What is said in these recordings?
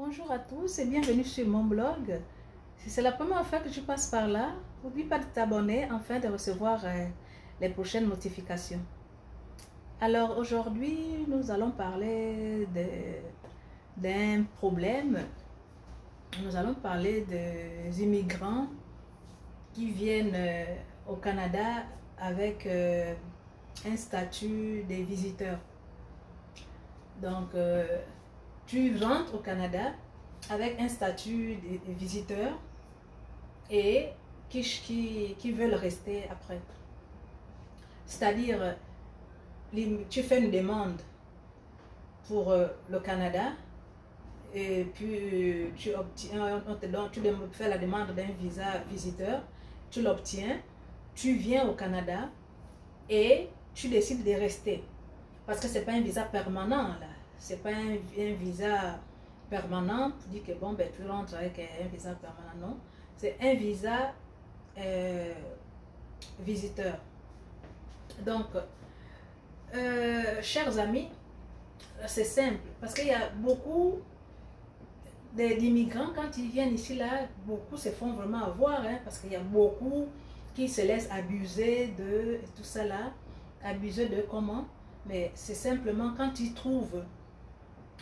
Bonjour à tous et bienvenue sur mon blog. Si c'est la première fois que tu passes par là, n'oublie pas de t'abonner afin de recevoir les prochaines notifications. Alors aujourd'hui, nous allons parler d'un problème. Nous allons parler des immigrants qui viennent au Canada avec un statut de visiteur. Donc, tu rentres au Canada avec un statut de visiteur et qui veulent rester après. C'est-à-dire, tu fais une demande pour le Canada et puis tu obtiens, tu fais la demande d'un visa visiteur, tu l'obtiens, tu viens au Canada et tu décides de rester. Parce que ce n'est pas un visa permanent là. C'est pas un visa permanent pour dire que bon, ben, tu rentres avec un visa permanent, non. C'est un visa visiteur. Donc, chers amis, c'est simple. Parce qu'il y a beaucoup d'immigrants, quand ils viennent ici, là, beaucoup se font vraiment avoir. Hein, parce qu'il y a beaucoup qui se laissent abuser de tout ça là. Abuser de comment? Mais c'est simplement quand ils trouvent...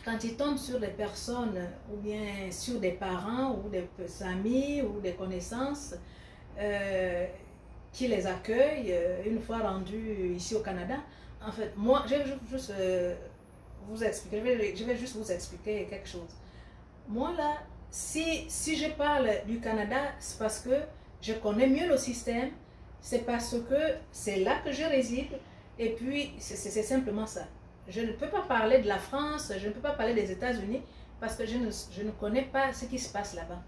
Quand ils tombent sur des personnes ou bien sur des parents ou des amis ou des connaissances qui les accueillent une fois rendus ici au Canada, en fait, moi, je vais juste vous expliquer, je vais juste vous expliquer quelque chose. Moi là, si je parle du Canada, c'est parce que je connais mieux le système, c'est parce que c'est là que je réside et puis c'est simplement ça. Je ne peux pas parler de la France, je ne peux pas parler des États-Unis parce que je ne connais pas ce qui se passe là-bas.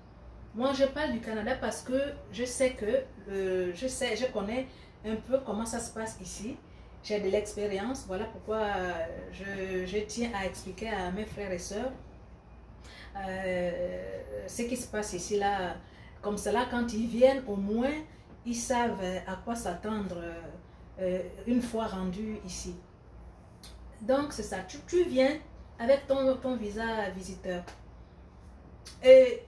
Moi, je parle du Canada parce que je sais que, je connais un peu comment ça se passe ici. J'ai de l'expérience, voilà pourquoi je tiens à expliquer à mes frères et sœurs ce qui se passe ici, là. Comme cela, quand ils viennent, au moins, ils savent à quoi s'attendre une fois rendus ici. Donc, c'est ça. Tu viens avec ton visa visiteur. Et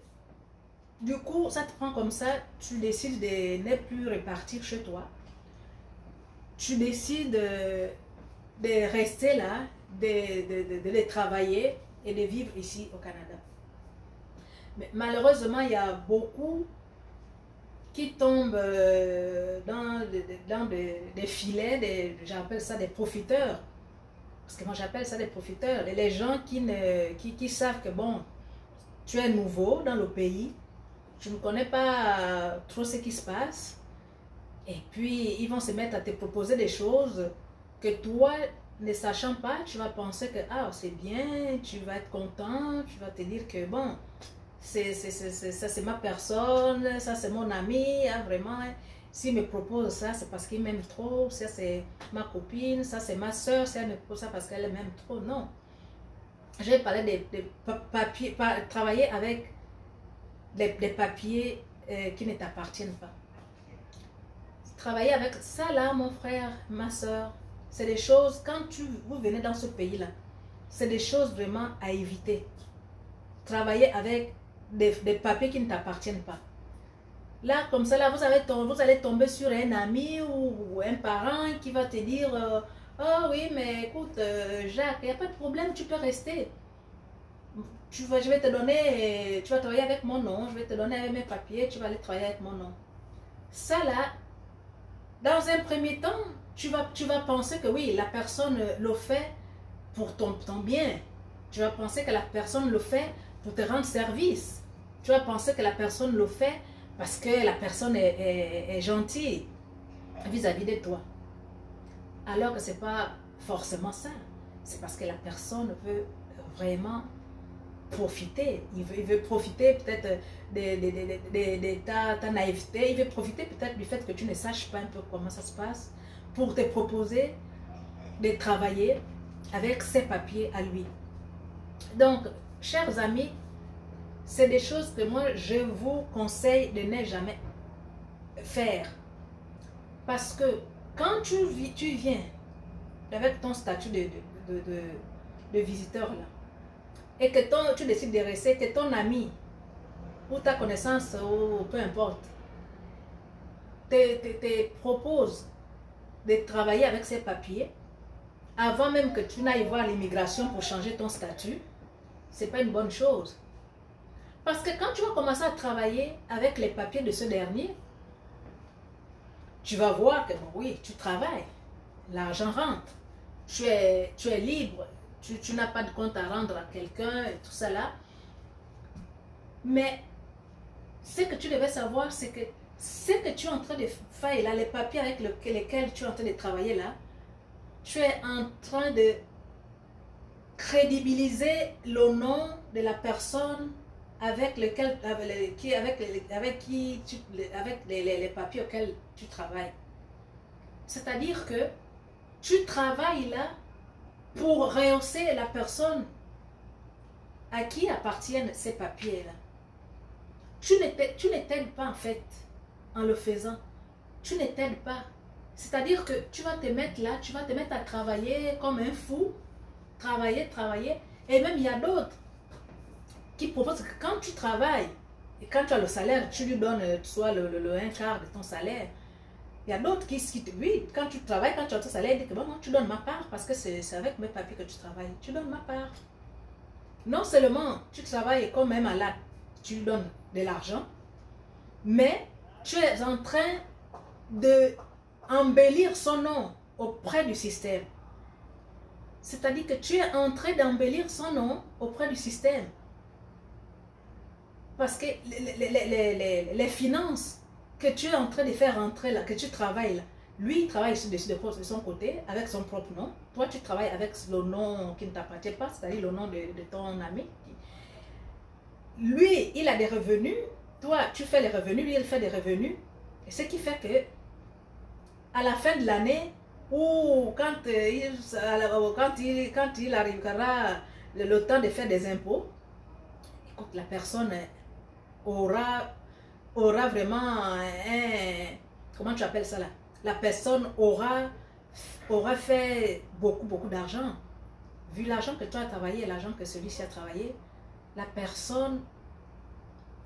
du coup, ça te prend comme ça. Tu décides de ne plus repartir chez toi. Tu décides de rester là, de travailler et de vivre ici au Canada. Mais malheureusement, il y a beaucoup qui tombent dans des filets, j'appelle ça des profiteurs. Parce que moi j'appelle ça des profiteurs, les gens qui savent que bon, tu es nouveau dans le pays, tu ne connais pas trop ce qui se passe, et puis ils vont se mettre à te proposer des choses que toi, ne sachant pas, tu vas penser que ah, c'est bien, tu vas être content, tu vas te dire que bon, ça c'est ma personne, ça c'est mon ami, hein, vraiment. S'il me propose ça, c'est parce qu'il m'aime trop, ça c'est ma copine, ça c'est ma soeur, si elle me propose ça parce qu'elle m'aime trop, non. J'ai parlé de papiers, travailler avec des papiers qui ne t'appartiennent pas. Travailler avec ça là, mon frère, ma soeur, c'est des choses, quand vous venez dans ce pays-là, c'est des choses vraiment à éviter. Travailler avec des papiers qui ne t'appartiennent pas. Là, comme ça, là, vous allez tomber sur un ami ou un parent qui va te dire oh oui, mais écoute, Jacques, il n'y a pas de problème, tu peux rester. Je vais te donner, tu vas travailler avec mon nom, je vais te donner mes papiers, tu vas aller travailler avec mon nom. Ça, là, dans un premier temps, tu vas penser que oui, la personne le fait pour ton bien. Tu vas penser que la personne le fait pour te rendre service. Tu vas penser que la personne le fait parce que la personne est gentille vis-à-vis de toi. Alors que ce n'est pas forcément ça. C'est parce que la personne veut vraiment profiter. Il veut profiter peut-être de ta naïveté. Il veut profiter peut-être du fait que tu ne saches pas un peu comment ça se passe pour te proposer de travailler avec ses papiers à lui. Donc, chers amis, c'est des choses que moi, je vous conseille de ne jamais faire. Parce que quand tu viens avec ton statut de visiteur là, et que tu décides de rester, que ton ami ou ta connaissance ou peu importe te propose de travailler avec ces papiers avant même que tu n'ailles voir l'immigration pour changer ton statut, c'est pas une bonne chose. Parce que quand tu vas commencer à travailler avec les papiers de ce dernier, tu vas voir que bon, oui, tu travailles, l'argent rentre, tu es libre, tu n'as pas de compte à rendre à quelqu'un et tout ça là. Mais ce que tu devais savoir, c'est que ce que tu es en train de faire là, les papiers avec lesquels tu es en train de travailler là, tu es en train de crédibiliser le nom de la personne avec les papiers auxquels tu travailles. C'est-à-dire que tu travailles là pour rehausser la personne à qui appartiennent ces papiers-là. Tu ne t'aides pas en fait en le faisant. Tu ne t'aides pas. C'est-à-dire que tu vas te mettre là, tu vas te mettre à travailler comme un fou. Travailler. Et même il y a d'autres qui proposent que quand tu travailles et quand tu as le salaire, tu lui donnes soit le un quart de ton salaire. Il y a d'autres qui oui, quand tu travailles, quand tu as ton salaire, ils disent que bon, non, tu donnes ma part parce que c'est avec mes papiers que tu travailles. Tu donnes ma part. Non seulement tu travailles comme un malade, tu lui donnes de l'argent, mais tu es en train de embellir son nom auprès du système. C'est-à-dire que tu es en train d'embellir son nom auprès du système. Parce que les finances que tu es en train de faire rentrer là, que tu travailles là, lui il travaille de son côté avec son propre nom. Toi tu travailles avec le nom qui ne t'appartient pas, c'est-à-dire le nom de ton ami. Lui il a des revenus, toi tu fais les revenus, lui il fait des revenus. Et ce qui fait que à la fin de l'année, ou quand il arrivera le temps de faire des impôts, écoute, la personne aura vraiment un... Comment tu appelles ça là? La personne aura fait beaucoup d'argent. Vu l'argent que tu as travaillé et l'argent que celui-ci a travaillé, la personne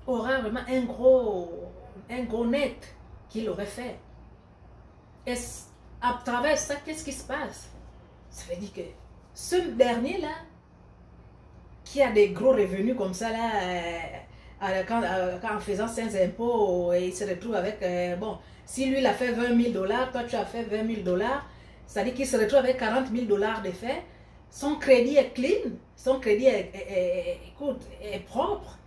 aura vraiment un gros net qu'il aurait fait. Et à travers ça, qu'est-ce qui se passe? Ça veut dire que ce dernier-là, qui a des gros revenus comme ça, là, quand en faisant ses impôts, il se retrouve avec, bon, si lui il a fait 20 000 $, toi tu as fait 20 000 $, c'est-à-dire qu'il se retrouve avec 40 000 $ de fait, son crédit est clean, son crédit écoute, est propre.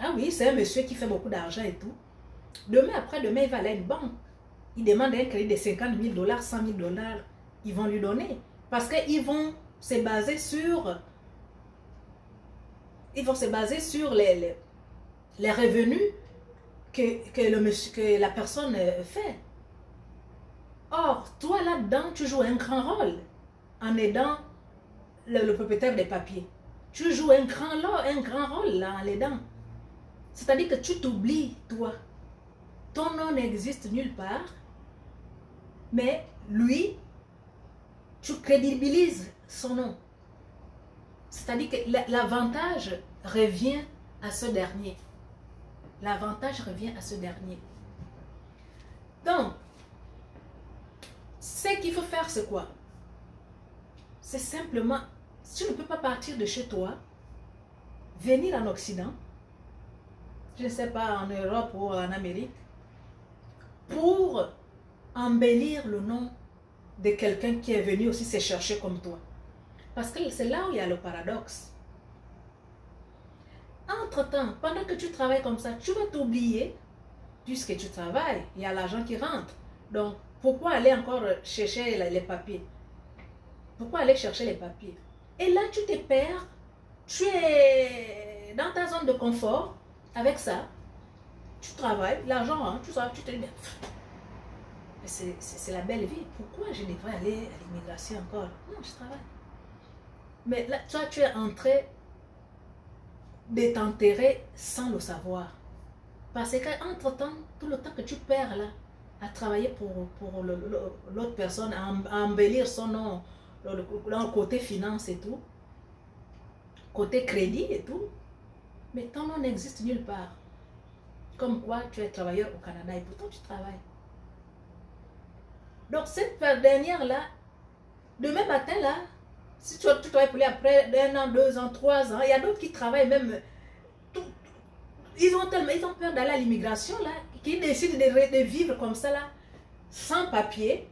Ah oui, c'est un monsieur qui fait beaucoup d'argent et tout. Demain, après-demain, il va aller à une banque. Il demande un crédit de 50 000 $, 100 000 $. Ils vont lui donner. Parce qu'ils vont se baser sur... Ils vont se baser sur les revenus que la personne fait. Or, toi là-dedans, tu joues un grand rôle en aidant le propriétaire des papiers. Tu joues un grand rôle là, en l'aidant. C'est-à-dire que tu t'oublies, toi. Ton nom n'existe nulle part, mais lui, tu crédibilises son nom. C'est-à-dire que l'avantage revient à ce dernier. L'avantage revient à ce dernier. Donc, ce qu'il faut faire, c'est quoi? C'est simplement, si tu ne peux pas partir de chez toi, venir en Occident, je ne sais pas, en Europe ou en Amérique, pour embellir le nom de quelqu'un qui est venu aussi se chercher comme toi. Parce que c'est là où il y a le paradoxe. Entre-temps, pendant que tu travailles comme ça, tu vas t'oublier, puisque tu travailles, il y a l'argent qui rentre. Donc, pourquoi aller encore chercher les papiers? Pourquoi aller chercher les papiers? Et là, tu te perds, tu es dans ta zone de confort, avec ça, tu travailles, l'argent rentre, tu te dis, c'est la belle vie, pourquoi je devrais aller à l'immigration encore? Non, je travaille. Mais là, toi, tu es en train de t'enterrer sans le savoir. Parce qu'entre-temps, tout le temps que tu perds là, à travailler pour l'autre personne, à embellir son nom, le côté finance et tout, côté crédit et tout. Mais ton nom n'existe nulle part. Comme quoi tu es travailleur au Canada et pourtant tu travailles. Donc cette dernière-là, demain matin là, si tu travailles pour lui après 1 an, 2 ans, 3 ans, il y a d'autres qui travaillent même, ils ont peur d'aller à l'immigration là, qui décident de vivre comme ça là, sans papier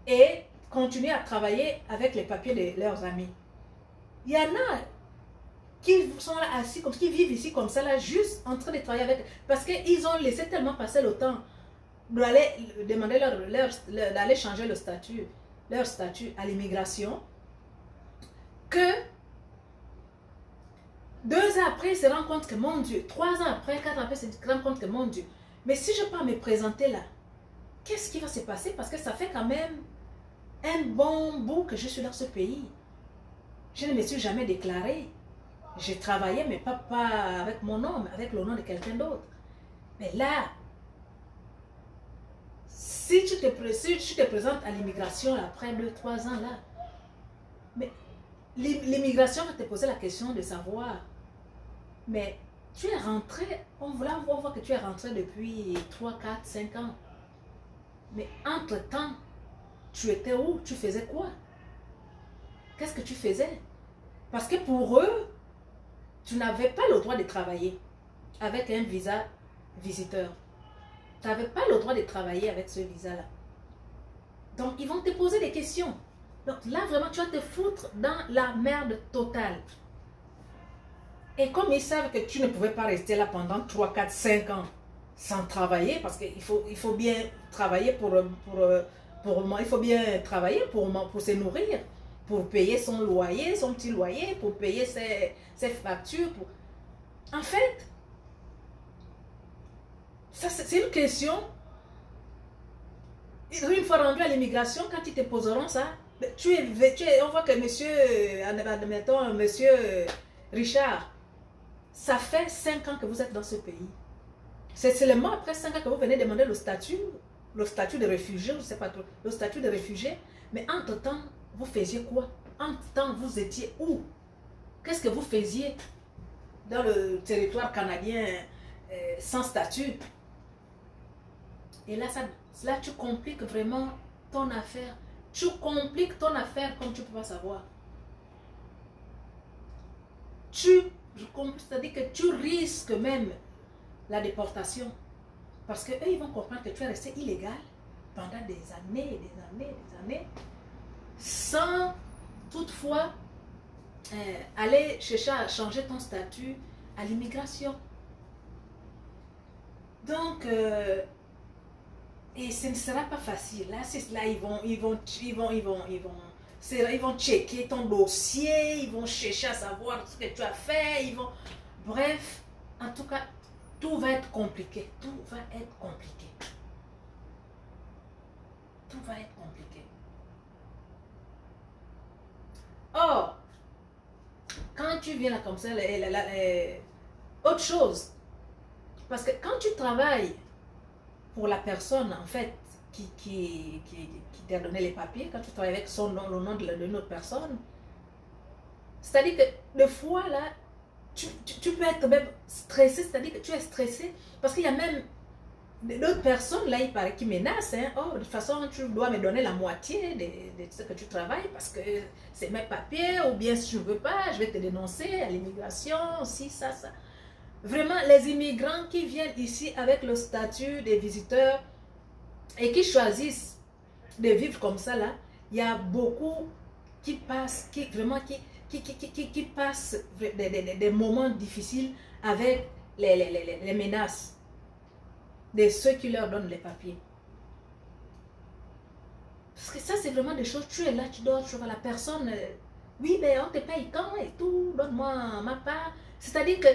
et continuer à travailler avec les papiers de leurs amis. Il y en a qui sont là assis, qui vivent ici comme ça là, juste en train de travailler avec, parce qu'ils ont laissé tellement passer le temps d'aller demander d'aller changer leur statut à l'immigration, que 2 ans après, ils se rendent compte que mon Dieu, 3 ans après, 4 ans après, ils se rendent compte que mon Dieu, mais si je pars me présenter là, qu'est-ce qui va se passer? Parce que ça fait quand même un bon bout que je suis dans ce pays. Je ne me suis jamais déclarée. J'ai travaillé, mais pas avec mon nom, mais avec le nom de quelqu'un d'autre. Mais là, si tu te présentes à l'immigration après 2-3 ans là, mais l'immigration va te poser la question de savoir, mais tu es rentré, on voit que tu es rentré depuis 3, 4, 5 ans. Mais entre-temps, tu étais où? Tu faisais quoi? Qu'est-ce que tu faisais? Parce que pour eux, tu n'avais pas le droit de travailler avec un visa visiteur. Tu n'avais pas le droit de travailler avec ce visa-là. Donc, ils vont te poser des questions. Donc là, vraiment, tu vas te foutre dans la merde totale. Et comme ils savent que tu ne pouvais pas rester là pendant 3, 4, 5 ans sans travailler, parce qu'il faut bien travailler il faut bien travailler pour se nourrir, pour payer son loyer, son petit loyer, pour payer ses factures. En fait, c'est une question. Une fois rendu à l'immigration, quand ils te poseront ça, on voit que monsieur Richard, ça fait 5 ans que vous êtes dans ce pays. C'est seulement après 5 ans que vous venez demander le statut de réfugié, je ne sais pas trop, le statut de réfugié. Mais entre-temps, vous faisiez quoi? Entre-temps, vous étiez où? Qu'est-ce que vous faisiez dans le territoire canadien sans statut? Et là, tu compliques vraiment ton affaire. Tu compliques ton affaire comme tu peux pas savoir. C'est-à-dire que tu risques même la déportation. Parce qu'eux, ils vont comprendre que tu es resté illégal pendant des années, des années, des années, sans toutefois aller chercher à changer ton statut à l'immigration. Donc, et ce ne sera pas facile. Là, ils vont checker ton dossier, ils vont chercher à savoir ce que tu as fait, bref, en tout cas, tout va être compliqué. Tout va être compliqué. Tout va être compliqué. Or, quand tu viens là comme ça, autre chose, parce que quand tu travailles pour la personne, en fait, qui t'a donné les papiers, quand tu travailles avec le nom de notre personne, c'est-à-dire que des fois, là, tu peux être même stressé, c'est-à-dire que tu es stressé, parce qu'il y a même d'autres personnes, là, il paraît, qui menacent, hein. Oh, de toute façon, tu dois me donner la moitié de ce que tu travailles, parce que c'est mes papiers, ou bien si je ne veux pas, je vais te dénoncer à l'immigration, si, ça. Vraiment, les immigrants qui viennent ici avec le statut des visiteurs et qui choisissent de vivre comme ça, là, il y a beaucoup qui passent, qui passent des moments difficiles avec les menaces de ceux qui leur donnent les papiers. Parce que ça, c'est vraiment des choses, tu es là, tu dois voir la personne, oui, mais on te paye quand et tout, donne-moi ma part. C'est-à-dire que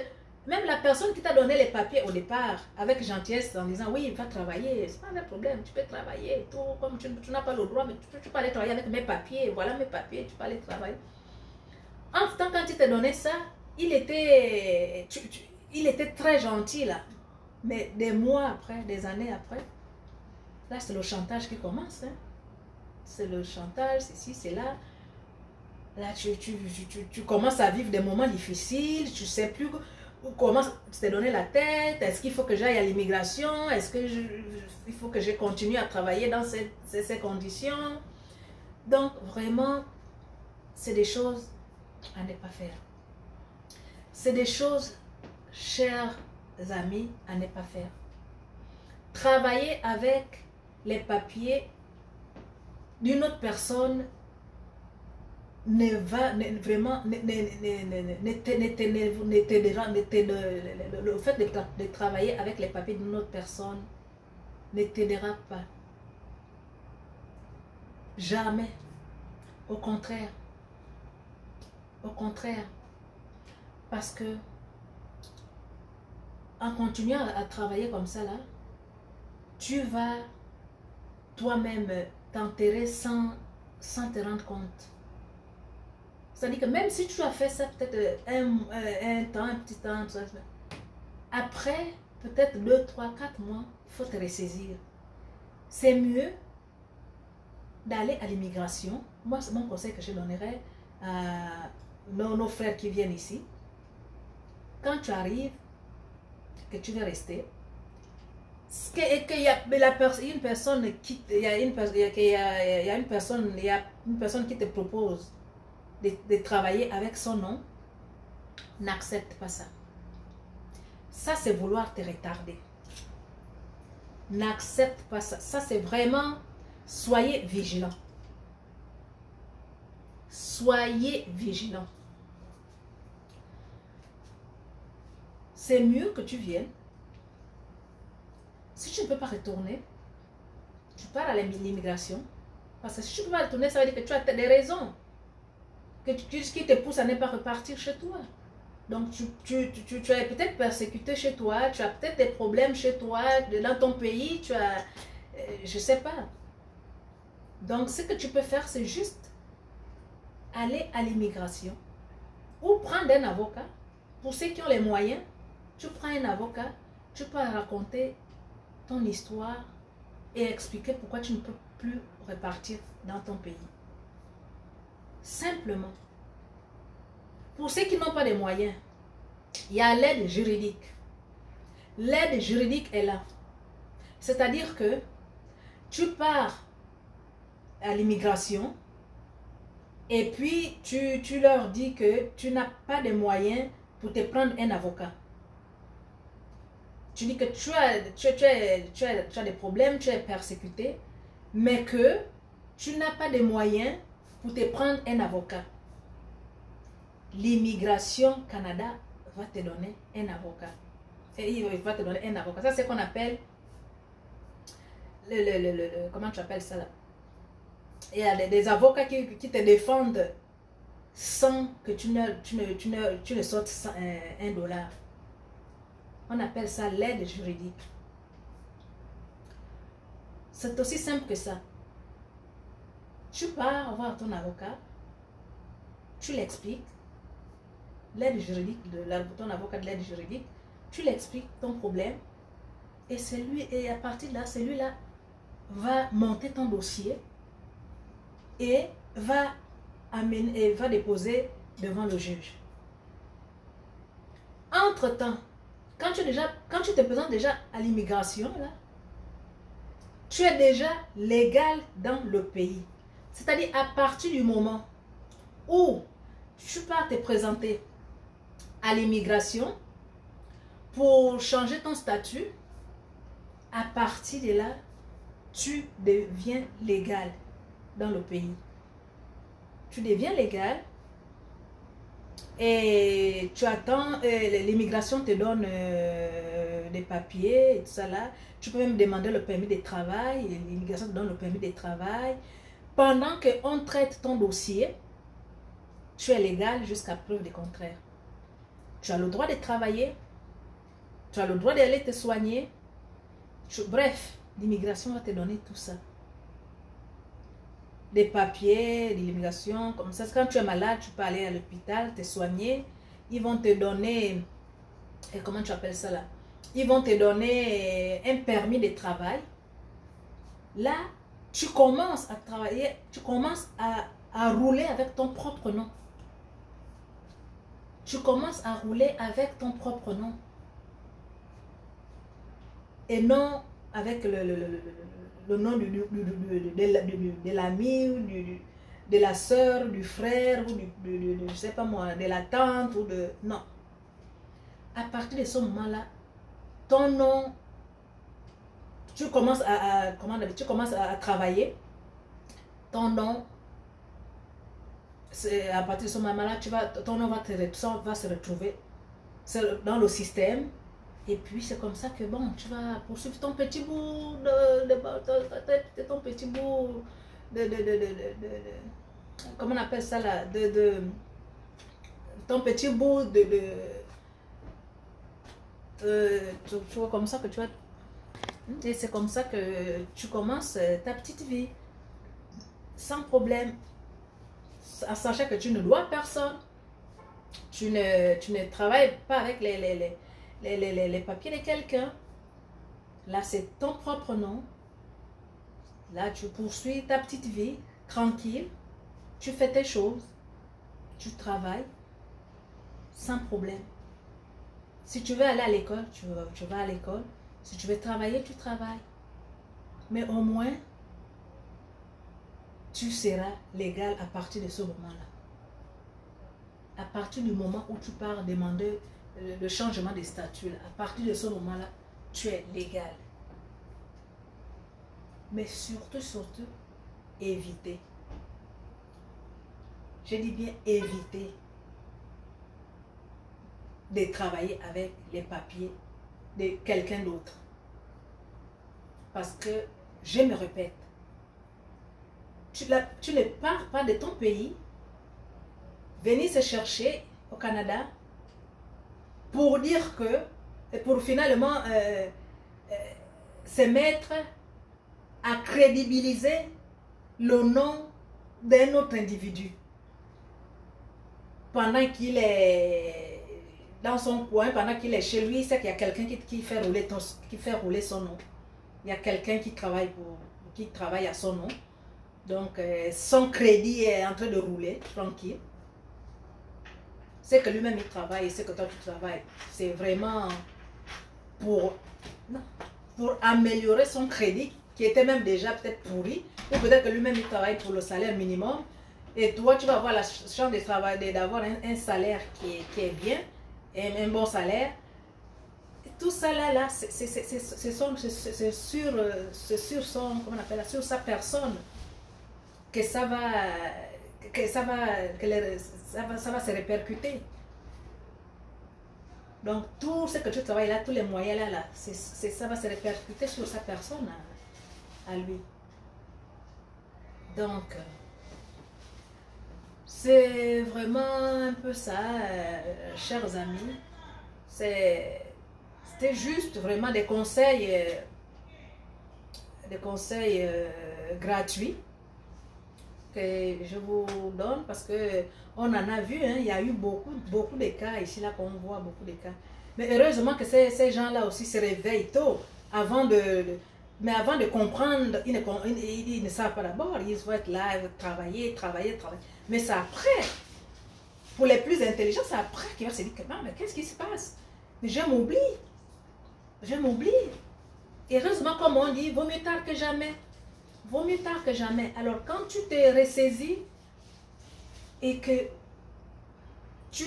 même la personne qui t'a donné les papiers au départ, avec gentillesse, en disant, oui, va travailler, c'est pas un problème, tu peux travailler et tout, comme tu n'as pas le droit, mais tu peux aller travailler avec mes papiers, voilà mes papiers, tu peux aller travailler. En tout temps, quand il t'a donné ça, il était très gentil là. Mais des mois après, des années après, là c'est le chantage qui commence. Hein. C'est le chantage, c'est ici, c'est là. Là, tu commences à vivre des moments difficiles, tu ne sais plus comment te donner la tête. Est-ce qu'il faut que j'aille à l'immigration? Est-ce que il faut que je continue à travailler dans ces conditions? Donc, vraiment, c'est des choses à ne pas faire. C'est des choses, chers amis, à ne pas faire. Travailler avec les papiers d'une autre personne ne va vraiment le fait de travailler avec les papiers d'une autre personne ne t'aidera pas. Jamais. Au contraire. Au contraire. Parce que en continuant à travailler comme ça là, tu vas toi-même t'enterrer sans te rendre compte. C'est-à-dire que même si tu as fait ça peut-être un temps, un petit temps, après peut-être 2, 3, 4 mois, il faut te ressaisir. C'est mieux d'aller à l'immigration. Moi, c'est mon conseil que je donnerais à nos frères qui viennent ici. Quand tu arrives, que tu veux rester, qu'il y a une personne qui te propose de travailler avec son nom, n'accepte pas ça. Ça, c'est vouloir te retarder. N'accepte pas ça. Ça, c'est vraiment, soyez vigilants. Soyez vigilants. C'est mieux que tu viennes. Si tu ne peux pas retourner, tu pars à l'immigration. Parce que si tu ne peux pas retourner, ça veut dire que tu as des raisons qui te poussent à ne pas repartir chez toi. Donc, tu es peut-être persécuté chez toi, tu as peut-être des problèmes chez toi, dans ton pays, tu as... je ne sais pas. Donc, ce que tu peux faire, c'est juste aller à l'immigration ou prendre un avocat. Pour ceux qui ont les moyens, tu prends un avocat, tu peux raconter ton histoire et expliquer pourquoi tu ne peux plus repartir dans ton pays. Simplement. Pour ceux qui n'ont pas de moyens, il y a l'aide juridique. L'aide juridique est là. C'est-à-dire que tu pars à l'immigration et puis tu leur dis que tu n'as pas de moyens pour te prendre un avocat. Tu dis que tu as des problèmes, tu es persécuté, mais que tu n'as pas de moyens pour te prendre un avocat. L'immigration Canada va te donner un avocat. Et il va te donner un avocat. Ça, c'est ce qu'on appelle comment tu appelles ça là? Il y a des avocats qui te défendent sans que tu ne sortes $1. On appelle ça l'aide juridique. C'est aussi simple que ça. Tu pars voir ton avocat, tu l'expliques, l'aide juridique, ton avocat de l'aide juridique, tu l'expliques ton problème et à partir de là, celui-là va monter ton dossier et va déposer devant le juge. Entre-temps, quand tu te présentes déjà à l'immigration, là, tu es déjà légal dans le pays. C'est-à-dire à partir du moment où tu pars te présenter à l'immigration pour changer ton statut, à partir de là, tu deviens légal dans le pays. Tu deviens légal et tu attends, l'immigration te donne des papiers et tout ça là. Tu peux même demander le permis de travail, l'immigration te donne le permis de travail. Pendant qu'on traite ton dossier, tu es légal jusqu'à preuve du contraire. Tu as le droit de travailler, tu as le droit d'aller te soigner. Bref, l'immigration va te donner tout ça. Des papiers, de l'immigration, comme ça. Quand tu es malade, tu peux aller à l'hôpital, te soigner. Ils vont te donner, comment tu appelles ça là? Ils vont te donner un permis de travail. Là, tu commences à travailler, tu commences à à rouler avec ton propre nom. Tu commences à rouler avec ton propre nom. Et non avec le nom de l'ami, de la soeur, du frère, ou je sais pas moi, de la tante, ou de... Non. À partir de ce moment-là, ton nom, tu commences à travailler. Ton nom, à partir de ce moment-là, ton nom va se retrouver dans le système. Et puis c'est comme ça que bon, tu vas poursuivre ton petit bout ton petit bout comment on appelle ça là, ton petit bout tu vois comme ça que tu vas, et c'est comme ça que tu commences ta petite vie sans problème, en sachant que tu ne dois personne, tu ne travailles pas avec les papiers de quelqu'un. Là, c'est ton propre nom. Là, tu poursuis ta petite vie tranquille. Tu fais tes choses. Tu travailles sans problème. Si tu veux aller à l'école, tu vas à l'école. Si tu veux travailler, tu travailles. Mais au moins, tu seras légal à partir de ce moment-là. À partir du moment où tu pars demander le changement de statut, à partir de ce moment-là, tu es légal. Mais surtout, éviter. Je dis bien éviter de travailler avec les papiers de quelqu'un d'autre. Parce que, je me répète, tu ne pars pas de ton pays, venir se chercher au Canada, pour dire que, pour finalement se mettre à crédibiliser le nom d'un autre individu. Pendant qu'il est dans son coin, pendant qu'il est chez lui, c'est qu'il y a quelqu'un qui fait rouler son nom. Il y a quelqu'un qui travaille à son nom. Donc, son crédit est en train de rouler, tranquille. C'est que lui-même il travaille, c'est que toi tu travailles. C'est vraiment pour améliorer son crédit, qui était même déjà peut-être pourri, ou peut-être que lui-même il travaille pour le salaire minimum, et toi tu vas avoir la chance de travailler, d'avoir un salaire qui est bien, un bon salaire. Et tout ça là, c'est sur sa personne que ça va se répercuter. Donc tout ce que tu travailles là, tous les moyens là, ça va se répercuter sur sa personne à lui. Donc c'est vraiment un peu ça, chers amis. C'était juste vraiment des conseils gratuits que je vous donne, parce que on en a vu, hein, il y a eu beaucoup de cas ici là qu'on voit, beaucoup de cas. Mais heureusement que ces gens-là aussi se réveillent tôt, mais avant de comprendre, ils ne savent pas d'abord, ils vont être là, travailler. Mais c'est après, pour les plus intelligents, c'est après qu'ils vont se dire que non, mais qu'est-ce qui se passe? Mais je m'oublie. Et heureusement, comme on dit, vaut mieux tard que jamais. Vaut mieux tard que jamais. Alors, quand tu te ressaisis et que tu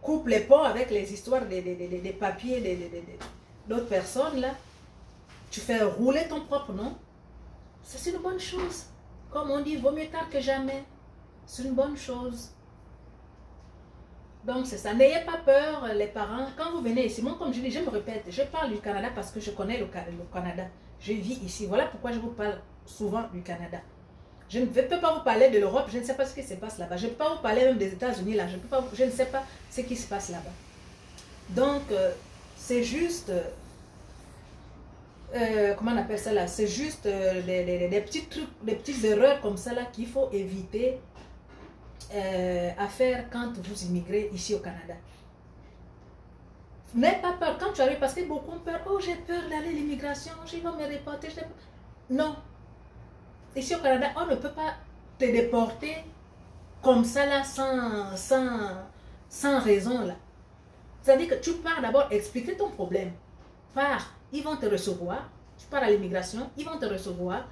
coupes les ponts avec les histoires des papiers d'autres personnes, là, tu fais rouler ton propre nom, c'est une bonne chose. Comme on dit, vaut mieux tard que jamais. C'est une bonne chose. Donc c'est ça, n'ayez pas peur les parents, quand vous venez ici, moi comme je dis, je me répète, je parle du Canada parce que je connais le Canada, je vis ici, voilà pourquoi je vous parle souvent du Canada. Je ne peux pas vous parler de l'Europe, je ne sais pas ce qui se passe là-bas, je ne peux pas vous parler même des États-Unis là, je ne sais pas ce qui se passe là-bas. Donc c'est juste, comment on appelle ça là, c'est juste des petits trucs, des petites erreurs comme ça là qu'il faut éviter à faire quand vous immigrez ici au Canada. N'aie pas peur quand tu arrives, parce que beaucoup ont peur. Oh, j'ai peur d'aller à l'immigration, je vais me reporter. Non, ici au Canada, on ne peut pas te déporter comme ça là, sans raison là. C'est-à-dire que tu pars d'abord expliquer ton problème. Pars, ils vont te recevoir. Tu pars à l'immigration, ils vont te recevoir.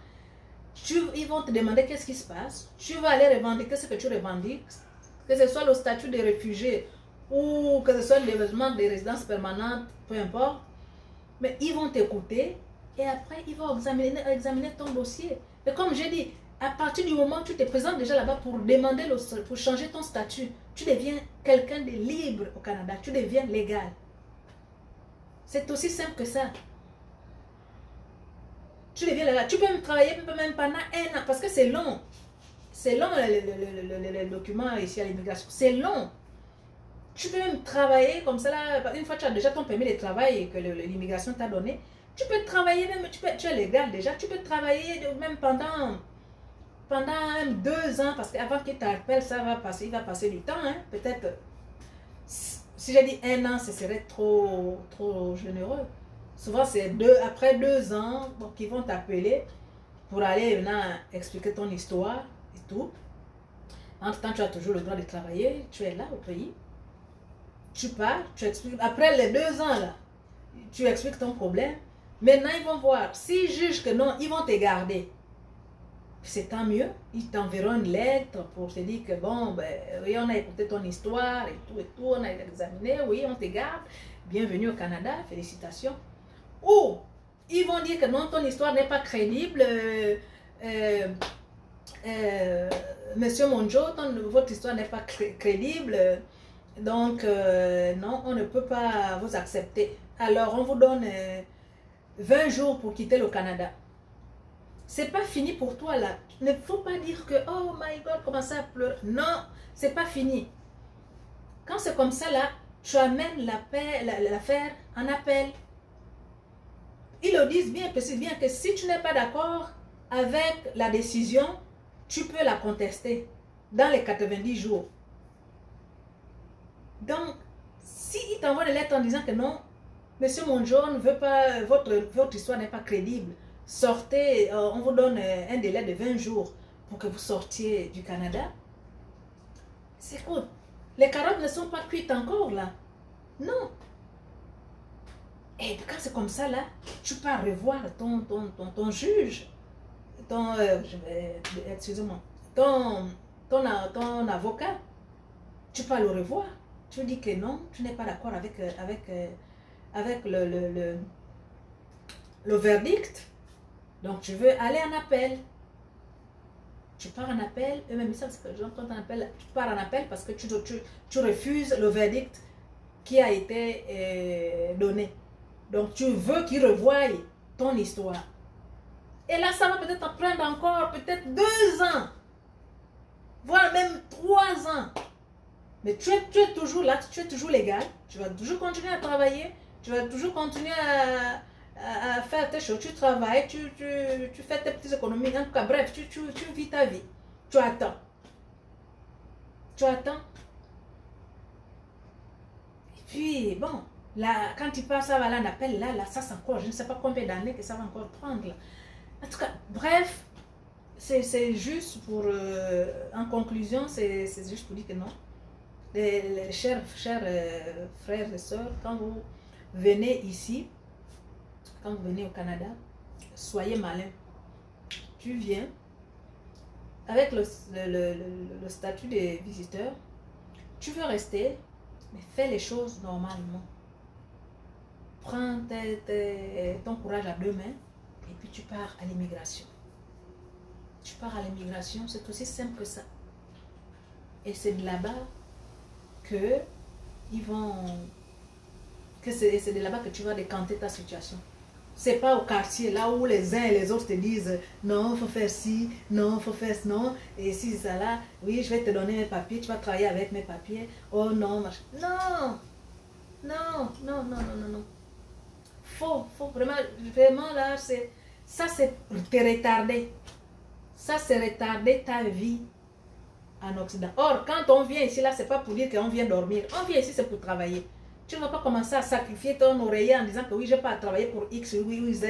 Ils vont te demander qu'est-ce qui se passe. Tu vas aller revendiquer ce que tu revendiques. Que ce soit le statut de réfugié ou que ce soit le développement des résidences permanentes, peu importe. Mais ils vont t'écouter et après ils vont examiner ton dossier. Et comme j'ai dit, à partir du moment où tu te présentes déjà là-bas pour demander, pour changer ton statut, tu deviens quelqu'un de libre au Canada. Tu deviens légal. C'est aussi simple que ça. Tu deviens légal. Tu peux même travailler même pendant 1 an parce que c'est long. C'est long le document ici à l'immigration. C'est long. Tu peux même travailler comme ça là. Une fois que tu as déjà ton permis de travail que l'immigration t'a donné, tu peux travailler même, tu es légal déjà. Tu peux travailler même pendant 2 ans parce qu'avant qu'il t'appelle, ça va passer, il va passer du temps. Hein. Peut-être, si j'ai dit 1 an, ce serait trop généreux. Souvent, c'est après 2 ans qu'ils vont t'appeler pour aller maintenant expliquer ton histoire et tout. Entre-temps, tu as toujours le droit de travailler, tu es là au pays. Tu pars, tu expliques. Après les 2 ans, là, tu expliques ton problème. Maintenant, ils vont voir. S'ils jugent que non, ils vont te garder. C'est tant mieux. Ils t'enverront une lettre pour te dire que bon, ben, oui, on a écouté ton histoire et tout, on a examiné, oui, on te garde. Bienvenue au Canada, félicitations. Ou ils vont dire que non, ton histoire n'est pas crédible. Monsieur Monjo, votre histoire n'est pas crédible. Donc, non, on ne peut pas vous accepter. Alors, on vous donne 20 jours pour quitter le Canada. C'est pas fini pour toi là. Il ne faut pas dire que, oh my God, commencer à pleurer. Non, c'est pas fini. Quand c'est comme ça là, tu amènes l'affaire en appel. Ils le disent bien, précise bien que si tu n'es pas d'accord avec la décision, tu peux la contester dans les 90 jours. Donc, s'ils t'envoient une lettre en disant que non, Monsieur Monjo ne veut pas, votre histoire n'est pas crédible, sortez, on vous donne un délai de 20 jours pour que vous sortiez du Canada. C'est cool. Les carottes ne sont pas cuites encore là. Non. Et quand c'est comme ça là, tu peux revoir ton juge, excusez-moi, ton avocat. Tu peux le revoir. Tu dis que non, tu n'es pas d'accord avec le verdict. Donc tu veux aller en appel. Tu pars en appel. Eux-mêmes ils savent que quand tu pars en appel parce que tu refuses le verdict qui a été donné. Donc tu veux qu'ils revoient ton histoire. Et là ça va peut-être prendre encore peut-être 2 ans. Voire même 3 ans. Mais tu es toujours là, tu es toujours légal, tu vas toujours continuer à travailler, tu vas toujours continuer à faire tes choses, tu travailles, tu fais tes petites économies, en tout cas, bref, tu vis ta vie. Tu attends. Tu attends. Et puis, bon, là, quand tu passes, ça va là, on appelle là, ça c'est encore, je ne sais pas combien d'années que ça va encore prendre. Là. En tout cas, bref, c'est juste pour, en conclusion, c'est juste pour dire que non. Les chers frères et sœurs, quand vous venez ici, quand vous venez au Canada, soyez malins. Tu viens avec le statut de visiteur, tu veux rester, mais fais les choses normalement. Prends ton courage à 2 mains et puis tu pars à l'immigration. Tu pars à l'immigration, c'est aussi simple que ça. Et c'est de là-bas c'est de là-bas que tu vas décanter ta situation. C'est pas au quartier là où les uns et les autres te disent non, il faut faire ci, non, il faut faire ça, non, et si ça là, oui, je vais te donner mes papiers, tu vas travailler avec mes papiers. Oh non, machin. Non, non, non, non, non, non, non. Faut vraiment là, ça c'est te retarder. Ça c'est retarder ta vie en Occident. Or, quand on vient ici, là, c'est pas pour dire qu'on vient dormir. On vient ici, c'est pour travailler. Tu ne vas pas commencer à sacrifier ton oreiller en disant que oui, je n'ai pas à travailler pour X, oui, ou Z.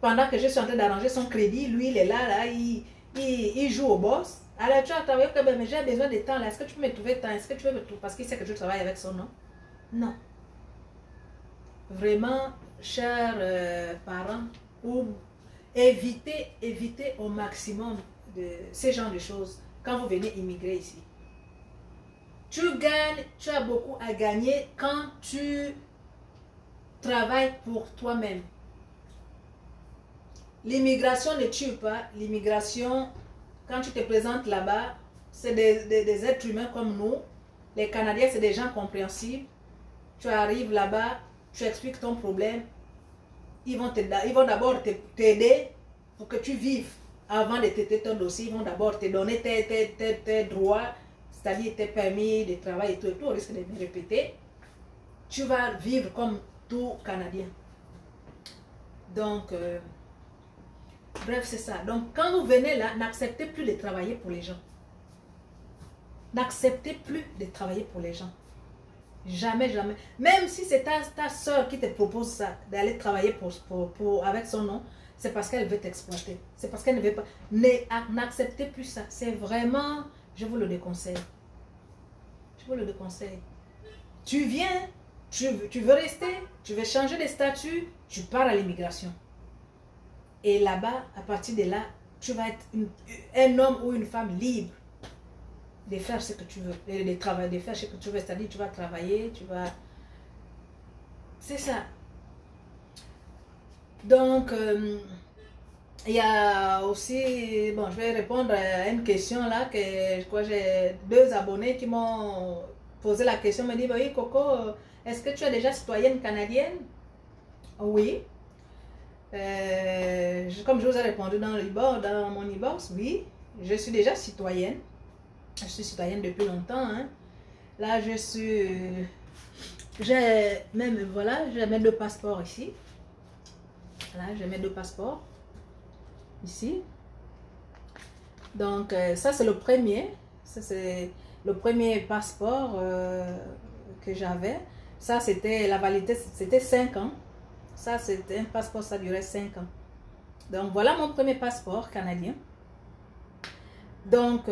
pendant que je suis en train d'arranger son crédit, lui, il est là, il joue au boss. Alors, tu as travaillé, mais j'ai besoin de temps là. Est-ce que tu peux me trouver temps? Est-ce que tu peux me trouver? Parce qu'il sait que je travaille avec son nom. Non. Vraiment, chers parents, ou évitez au maximum de ces genres de choses quand vous venez immigrer ici. Tu gagnes, tu as beaucoup à gagner quand tu travailles pour toi-même. L'immigration ne tue pas. L'immigration, quand tu te présentes là-bas, c'est des êtres humains comme nous. Les Canadiens, c'est des gens compréhensibles. Tu arrives là-bas, tu expliques ton problème. Ils vont d'abord t'aider pour que tu vives. Avant de traiter ton dossier, ils vont d'abord te donner tes droits, c'est-à-dire tes permis de travail et tout, au risque de me répéter. Tu vas vivre comme tout Canadien. Donc, bref, c'est ça. Donc, quand vous venez là, n'acceptez plus de travailler pour les gens. N'acceptez plus de travailler pour les gens. Jamais, jamais. Même si c'est ta soeur qui te propose ça, d'aller travailler avec son nom, c'est parce qu'elle veut t'exploiter. C'est parce qu'elle ne veut pas. N'acceptez plus ça. C'est vraiment, je vous le déconseille. Je vous le déconseille. Tu viens, tu veux rester, tu veux changer de statut, tu pars à l'immigration. Et là-bas, à partir de là, tu vas être un homme ou une femme libre de faire ce que tu veux, de faire ce que tu veux, c'est-à-dire tu vas travailler, tu vas... C'est ça. Donc, il y a aussi, bon, je vais répondre à une question là, que je crois que j'ai 2 abonnés qui m'ont posé la question, me dit, oui Coco, est-ce que tu es déjà citoyenne canadienne? Oui. Comme je vous ai répondu dans mon e-box, oui, je suis déjà citoyenne. Je suis citoyenne depuis longtemps. Hein. Là, j'ai même, voilà, j'ai mes 2 passeports ici. Là, j'ai mes 2 passeports ici. Donc, ça, c'est le premier. Ça, c'est le premier passeport que j'avais. Ça, c'était la validité, c'était 5 ans. Ça, c'était un passeport, ça durait 5 ans. Donc, voilà mon premier passeport canadien. Donc,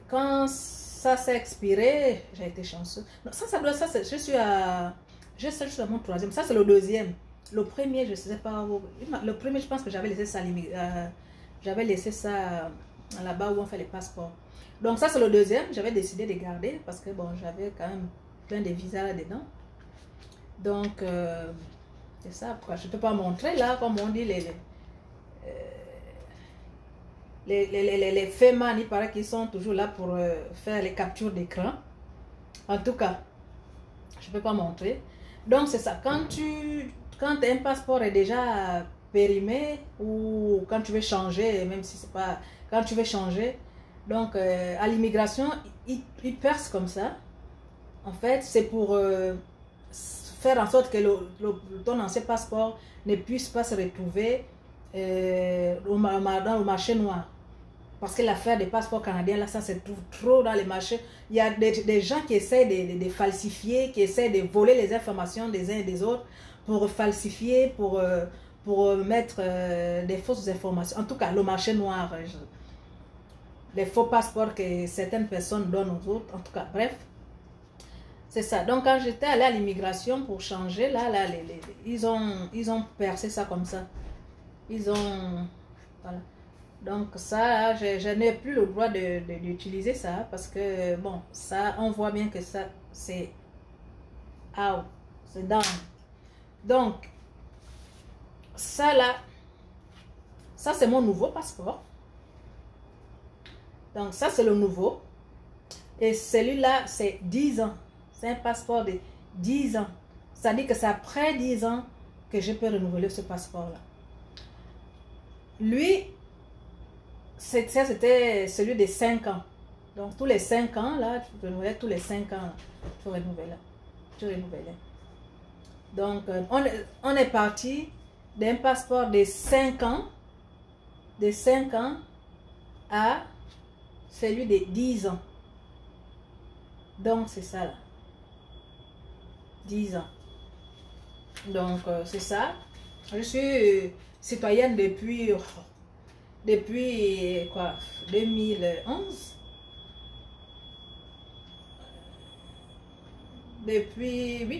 quand ça s'est expiré, j'ai été chanceux. Non, je suis à mon 3e. Ça, c'est le 2e. Le premier, je ne sais pas où. Le premier, je pense que j'avais laissé ça là-bas où on fait les passeports. Donc, ça, c'est le 2e. J'avais décidé de garder parce que, bon, j'avais quand même plein de visas là-dedans. Donc, c'est ça. Pourquoi je ne peux pas montrer là, comme on dit, les FEMAN, il paraît qu'ils sont toujours là pour faire les captures d'écran. En tout cas, je ne peux pas montrer. Donc, c'est ça. Quand un passeport est déjà périmé ou quand tu veux changer, même si c'est pas... Quand tu veux changer, donc à l'immigration, ils percent comme ça. En fait, c'est pour faire en sorte que ton ancien passeport ne puisse pas se retrouver dans le marché noir. Parce que l'affaire des passeports canadiens, là, ça se trouve trop dans les marchés. Il y a des gens qui essaient de falsifier, qui essaient de voler les informations des uns et des autres pour falsifier, pour mettre des fausses informations. En tout cas, le marché noir, les faux passeports que certaines personnes donnent aux autres. En tout cas, bref. C'est ça. Donc, quand j'étais allée à l'immigration pour changer, là, ils ont percé ça comme ça. Ils ont... Voilà. Donc ça, je n'ai plus le droit d'utiliser ça parce que, bon, ça, on voit bien que ça, c'est out, c'est down. Donc, ça là, ça c'est mon nouveau passeport. Donc ça c'est le nouveau. Et celui-là, c'est 10 ans. C'est un passeport de 10 ans. Ça dit que c'est après 10 ans que je peux renouveler ce passeport-là. Lui, c'était celui de 5 ans. Donc, tous les 5 ans, là, tu renouvelais tous les 5 ans, là, tu renouvelais. Donc, on est parti d'un passeport de 5 ans, à celui de 10 ans. Donc, c'est ça, là. 10 ans. Donc, c'est ça. Je suis citoyenne depuis quoi, 2011. Depuis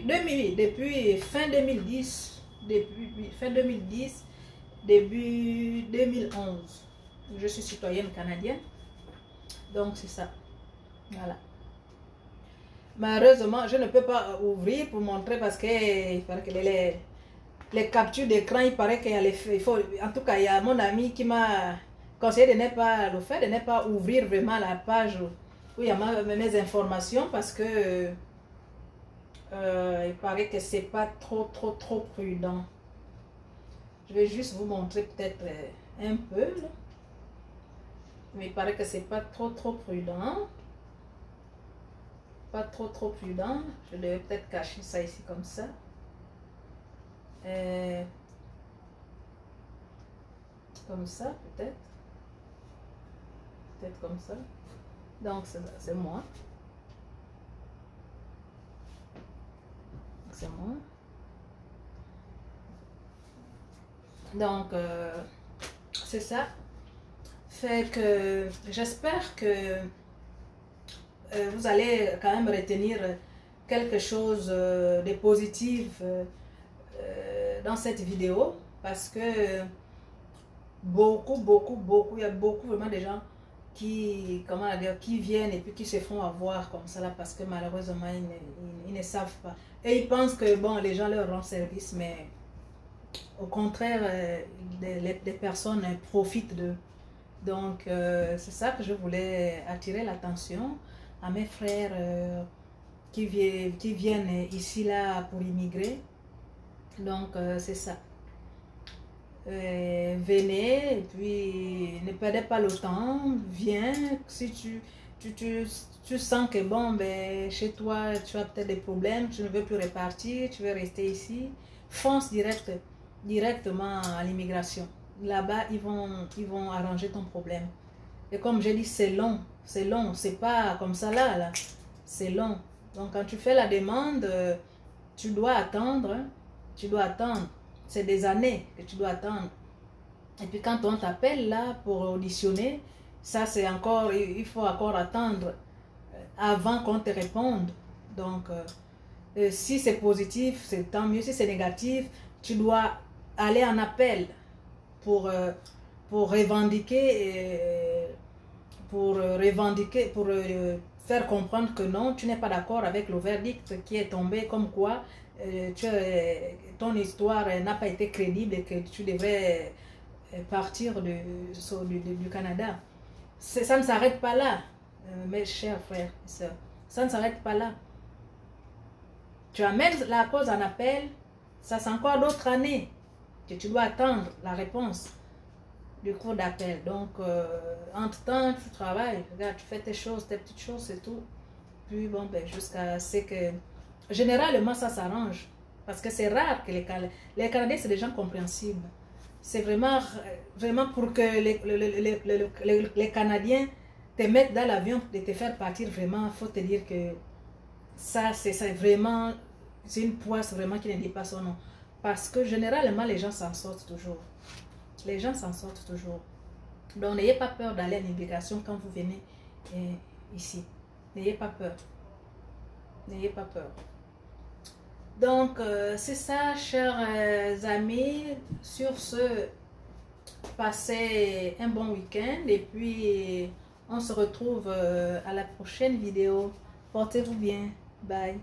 fin 2010, fin 2010, début 2011. Je suis citoyenne canadienne. Donc c'est ça. Voilà. Malheureusement, je ne peux pas ouvrir pour montrer parce que il paraît que les captures d'écran, il paraît qu'il y a en tout cas, il y a mon ami qui m'a conseillé de ne pas le faire, de ne pas ouvrir vraiment la page où il y a mes informations parce que il paraît que c'est pas trop prudent. Je vais juste vous montrer peut-être un peu là. Mais il paraît que c'est pas trop prudent. Pas trop prudent. Je devais peut-être cacher ça ici comme ça. Comme ça peut-être. Peut-être comme ça. Donc c'est moi. C'est moi. Donc c'est ça. Fait que j'espère que vous allez quand même retenir quelque chose de positif dans cette vidéo parce que il y a beaucoup vraiment de gens qui, comment dire, qui viennent et puis qui se font avoir comme ça là parce que malheureusement ils ne savent pas et ils pensent que bon les gens leur rendent service mais au contraire les personnes profitent d'eux. Donc c'est ça que je voulais attirer l'attention à mes frères qui viennent ici là pour immigrer. Donc c'est ça. Venez et puis ne perdez pas le temps, viens. Si tu sens que bon ben chez toi tu as peut-être des problèmes, tu ne veux plus repartir, tu veux rester ici, fonce directement à l'immigration. Là-bas ils vont arranger ton problème. Et comme j'ai dit, c'est long, c'est pas comme ça là, c'est long. Donc quand tu fais la demande, tu dois attendre, c'est des années que tu dois attendre. Et puis quand on t'appelle là pour auditionner, ça c'est encore, il faut encore attendre avant qu'on te réponde. Donc si c'est positif, c'est tant mieux. Si c'est négatif, tu dois aller en appel pour revendiquer, pour faire comprendre que non, tu n'es pas d'accord avec le verdict qui est tombé comme quoi ton histoire n'a pas été crédible et que tu devrais partir du Canada. Ça ne s'arrête pas là, mes chers frères et sœurs. Ça ne s'arrête pas là. Tu amènes la cause en appel, ça c'est encore d'autres années que tu dois attendre la réponse du cours d'appel. Donc, entre-temps, tu travailles, regarde, tu fais tes choses, tes petites choses, c'est tout. Puis, bon, ben, jusqu'à ce que... Généralement, ça s'arrange. Parce que c'est rare que les Canadiens, c'est des gens compréhensibles. C'est vraiment pour que les Canadiens te mettent dans l'avion et te faire partir, vraiment, il faut te dire que ça, c'est vraiment... C'est une poisse vraiment qui ne dit pas son nom. Parce que généralement, les gens s'en sortent toujours. Les gens s'en sortent toujours. Donc, n'ayez pas peur d'aller à l'immigration quand vous venez ici. N'ayez pas peur. N'ayez pas peur. Donc, c'est ça, chers amis. Sur ce, passez un bon week-end. Et puis, on se retrouve à la prochaine vidéo. Portez-vous bien. Bye.